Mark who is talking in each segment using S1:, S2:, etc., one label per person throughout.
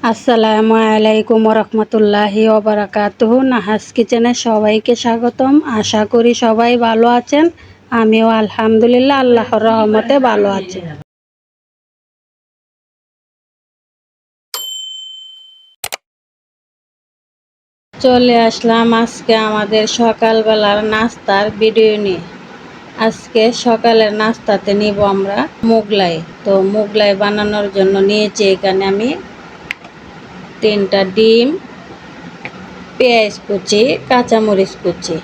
S1: আসসালামু আলাইকুম রহমতুল্লাহি ওবারাকাতুহু। নাহাস কিচেনে সবাইকে স্বাগতম। আশা করি সবাই ভালো আছেন। আমিও আলহামদুলিল্লাহ আল্লাহর রহমতে ভালো আছি। চলে আসলাম আজকে আমাদের সকালবেলার নাস্তার ভিডিও নিয়ে। আজকে সকালের নাস্তাতে নিব আমরা মোগলাই। তো মোগলাই বানানোর জন্য নিয়েছি এখানে আমি 3টা ডিম, পেঁয়াজ কুচি, কাঁচামরিচ কুচি,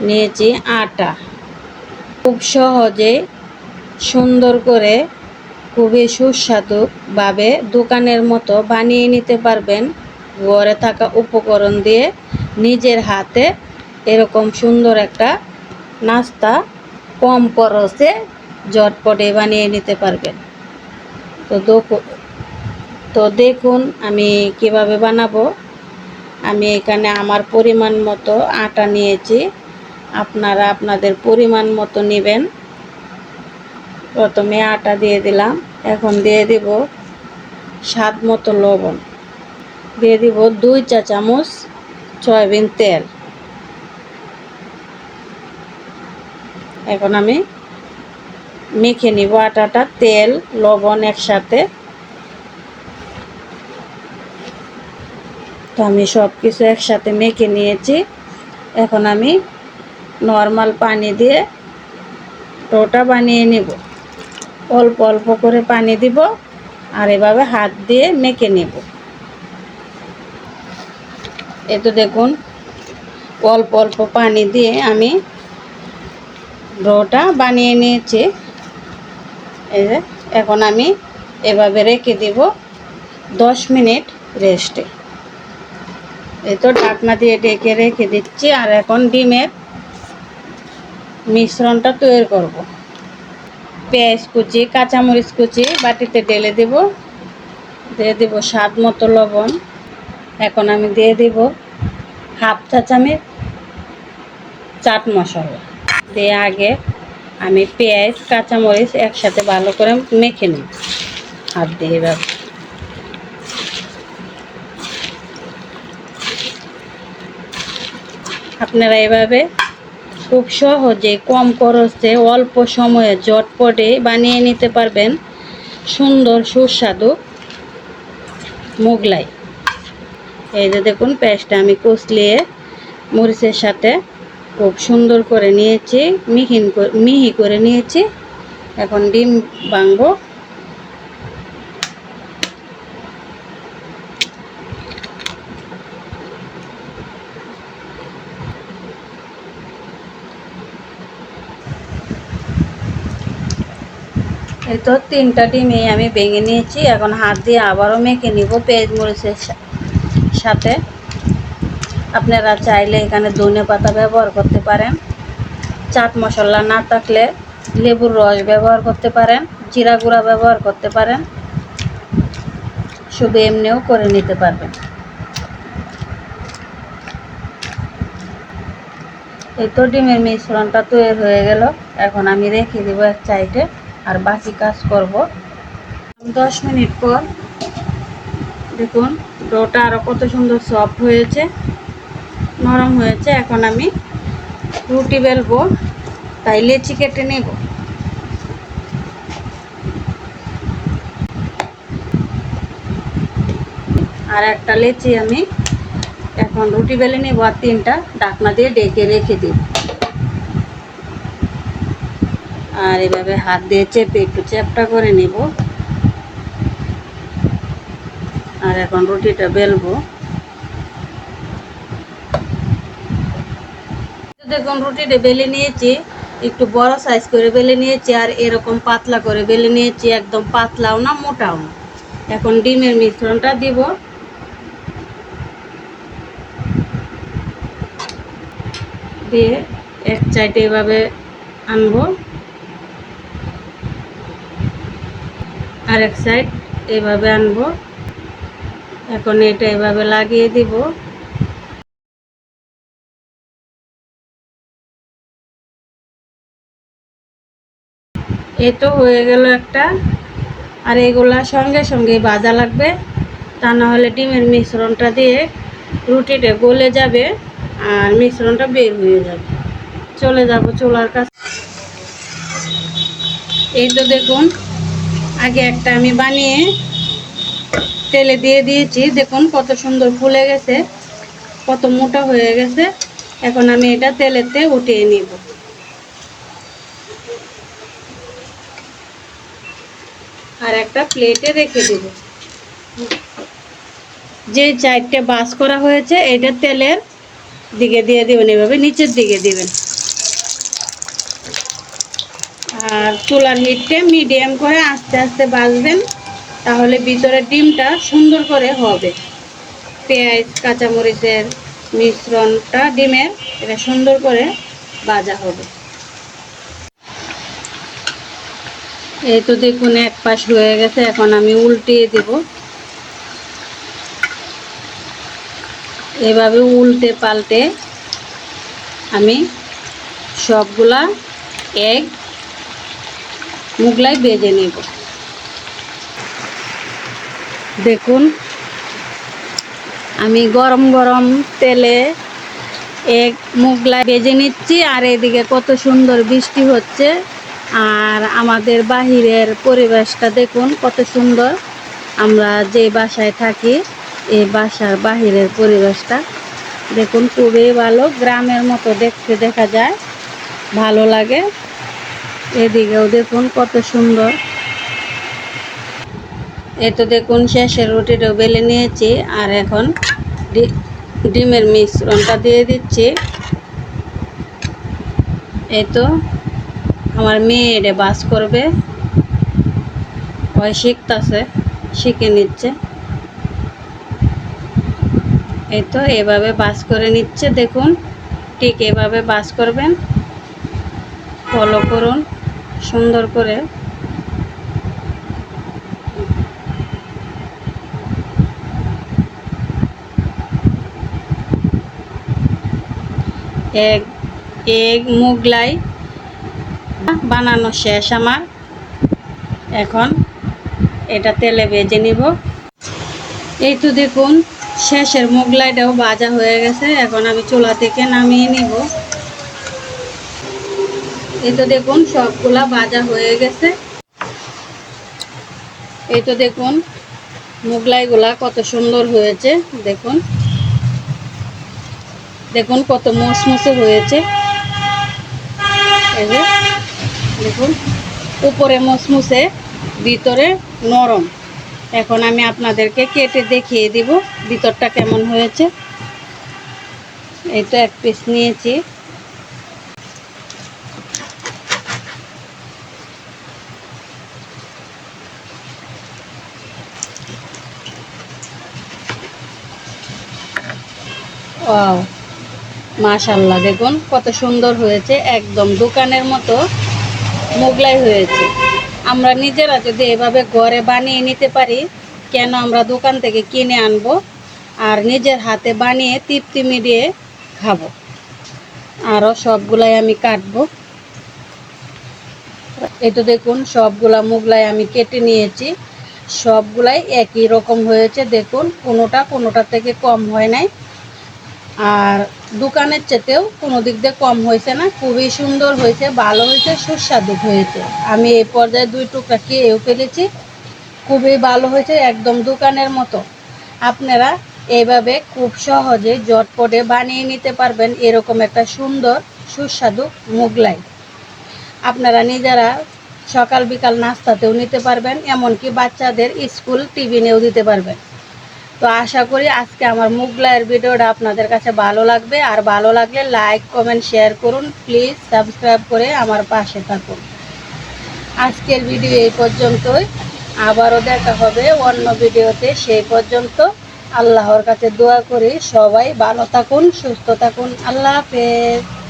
S1: নিয়েছি আটা। খুব সহজে সুন্দর করে খুবই সুস্বাদুভাবে দোকানের মতো বানিয়ে নিতে পারবেন ঘরে থাকা উপকরণ দিয়ে। নিজের হাতে এরকম সুন্দর একটা নাস্তা কম খরচে ঝটপটে বানিয়ে নিতে পারবেন। তো দেখুন আমি কিভাবে বানাবো। আমি এখানে আমার পরিমাণ মতো আটা নিয়েছি, আপনারা আপনাদের পরিমাণ মতো নেবেন। প্রথমে আটা দিয়ে দিলাম, এখন দিয়ে দিব স্বাদ মতো লবণ, দিয়ে দিব 2 চা চামচ সয়াবিন তেল। এখন আমি মেখে নিব আটাটা, তেল লবণ একসাথে। তো আমি সব কিছু একসাথে মেখে নিয়েছি। এখন আমি নর্মাল পানি দিয়ে ডোটা বানিয়ে নেব। অল্প অল্প করে পানি দিব আর এভাবে হাত দিয়ে মেখে নেব। এই তো দেখুন অল্প অল্প পানি দিয়ে আমি ডোটা বানিয়ে নিয়েছি। এই যে এখন আমি এভাবে রেখে দিব 10 মিনিট রেস্টে। এই তো ঢাকনা দিয়ে ঢেকে রেখে দিচ্ছি। আর এখন ডিমের মিশ্রণটা তৈরি করব। পেঁয়াজ কুচি, কাঁচামরিচ কুচি বাটিতে ঢেলে দেব, দিয়ে দেব স্বাদ মতো লবণ। এখন আমি দিয়ে দেব হাফ চা চামচ চাট মশলা দিয়ে আগে আমি পেঁয়াজ কাঁচামরিচ একসাথে ভালো করে মেখে নিই হাত দিয়ে। এভাবে আপনারা এভাবে খুব সহজে কম খরচে অল্প সময়ে ঝটপটে বানিয়ে নিতে পারবেন সুন্দর সুস্বাদু মোগলাই। এই যে দেখুন পেঁয়াজটা আমি কষলিয়ে মরিচের সাথে খুব সুন্দর করে নিয়েছি, মিহি করে নিয়েছি। এখন ডিম ভাঙবো। এই তো 3টা ডিমই আমি ভেঙে নিয়েছি। এখন হাত দিয়ে আবারও মেখে নিব পেঁয়াজ মরিচের সাথে। আপনারা চাইলে এখানে ধনে পাতা ব্যবহার করতে পারেন, চাট মশলা না থাকলে লেবুর রস ব্যবহার করতে পারেন, জিরা গুঁড়া ব্যবহার করতে পারেন, শুধু এমনিও করে নিতে পারবেন। এই তো ডিমের মিশ্রণটা তৈরি হয়ে গেল। এখন আমি রেখে দেব এক সাইডে আর বাকি কাজ করব। 10 মিনিট পর দেখুন ডোটা আরও কত সুন্দর সফট হয়েছে, নরম হয়েছে। এখন আমি রুটি বেলবো, তাই লেচি কেটে নেব। আর একটা লেচি আমি এখন রুটি বেলে নেব আর 3টা ঢাকনা দিয়ে ঢেকে রেখে দিব। আর এভাবে হাত দিয়ে চেপে একটু চ্যাপটা করে নেব। আর এখন রুটিটা বেলবো। দেখুন রুটিটা বেলে নিয়েছি, একটু বড় সাইজ করে বেলে নিয়েছি আর এরকম পাতলা করে বেলে নিয়েছি, একদম পাতলাও না মোটাও না। এখন ডিমের মিশ্রণটা দিব, দিয়ে এক সাইডে এভাবে আনবো আর এক সাইড এভাবে আনবো। এখন এটা এভাবে লাগিয়ে দিব। এ তো হয়ে গেল একটা। আর এগুলা সঙ্গে সঙ্গে ভাজা লাগবে, তা না হলে ডিমের মিশ্রণটা দিয়ে রুটিটা গলে যাবে আর মিশ্রণটা বের হয়ে যাবে। চলে যাব চুলার কাছে। এই তো দেখুন, আগে একটা আমি বানিয়ে তেলে দিয়ে দিয়েছি, দেখুন কত সুন্দর ফুলে গেছে, কত মোটা হয়ে গেছে। এখন আমি এটা তেলেতে উঠিয়ে নিব। আর একটা প্লেটে রেখে দেব। যে 4টে বাস করা হয়েছে এটা তেলের দিকে দিয়ে দেবেন, এভাবে নিচের দিকে দিবেন। আর চুলার হিটটা মিডিয়াম করে আস্তে আস্তে ভাজবেন, তাহলে ভিতরে ডিমটা সুন্দর করে হবে। পেঁয়াজ কাঁচামরিচের মিশ্রণটা ডিমের এটা সুন্দর করে ভাজা হবে। এই তো দেখুন এক পাশ হয়ে গেছে, এখন আমি উল্টিয়ে দেব। এভাবে উল্টে পাল্টে আমি সবগুলা এগ মুগলাই ভেজে নেব। দেখুন আমি গরম গরম তেলে এগ মুগলাই ভেজে নিচ্ছি, আর এদিকে কত সুন্দর বৃষ্টি হচ্ছে। আর আমাদের বাহিরের পরিবেশটা দেখুন কত সুন্দর। আমরা যে বাসায় থাকি এই বাসার বাহিরের পরিবেশটা দেখুন খুবই ভালো, গ্রামের মতো দেখতে দেখা যায়, ভালো লাগে। এদিকেও দেখুন কত সুন্দর। এই তো দেখুন শেষের রুটিটাও বেলে নিয়েছি, আর এখন ডিমের মিশ্রণটা দিয়ে দিচ্ছি। এই তো আমার মেয়ে এটা বাস করবে, ওই শিখে নিচ্ছে। এই তো এভাবে বাস করে নিচ্ছে, দেখুন ঠিক এভাবে বাস করবেন, ফলো করুন সুন্দর করে। এগ মুগলাই বানানো শেষ আমার। এখন এটা তেলে ভেজে নিব। এই তো দেখুন শেষের মুগলাইটাও ভাজা হয়ে গেছে, এখন আমি চুলা থেকে নামিয়ে নিব। এই তো দেখুন সবগুলা ভাজা হয়ে গেছে। এই তো দেখুন মুগলাইগুলা কত সুন্দর হয়েছে, দেখুন দেখুন কত মুসমুসে হয়েছে। এই যে দেখুন উপরে মুসমুসে ভিতরে নরম। এখন আমি আপনাদেরকে কেটে দেখিয়ে দিব ভিতরটা কেমন হয়েছে। এই তো এক পিস নিয়েছি। ওয়াও মাশাআল্লাহ, দেখুন কত সুন্দর হয়েছে, একদম দোকানের মতো মোগলাই হয়েছে। আমরা নিজেরা যদি এভাবে ঘরে বানিয়ে নিতে পারি, কেন আমরা দোকান থেকে কিনে আনবো আর নিজের হাতে বানিয়ে তৃপ্তি মিটিয়ে খাবো। আরও সবগুলাই আমি কাটবো। এই তো দেখুন সবগুলা মোগলাই আমি কেটে নিয়েছি, সবগুলাই একই রকম হয়েছে। দেখুন কোনোটা থেকে কম হয় নাই, আর দোকানের চেতেও কোনো দিক দিয়ে কম হয়েছে না। খুবই সুন্দর হয়েছে, ভালো হয়েছে, সুস্বাদু হয়েছে। আমি এই পর্যায়ে 2 টুকরা খেয়েও ফেলেছি, খুবই ভালো হয়েছে, একদম দোকানের মতো। আপনারা এইভাবে খুব সহজে ঝটপটে বানিয়ে নিতে পারবেন এরকম একটা সুন্দর সুস্বাদু মোগলাই। আপনারা নিজেরা সকাল বিকাল নাস্তাতেও নিতে পারবেন, এমনকি বাচ্চাদের স্কুল টিফিনেও দিতে পারবেন। তো আশা করি আজকে আমার মোগলাইয়ের ভিডিওটা আপনাদের কাছে ভালো লাগবে, আর ভালো লাগলে লাইক কমেন্ট শেয়ার করুন, প্লিজ সাবস্ক্রাইব করে আমার পাশে থাকুন। আজকের ভিডিও এই পর্যন্তই, আবারও দেখা হবে অন্য ভিডিওতে। সেই পর্যন্ত আল্লাহর কাছে দোয়া করি সবাই ভালো থাকুন, সুস্থ থাকুন। আল্লাহ হাফেজ।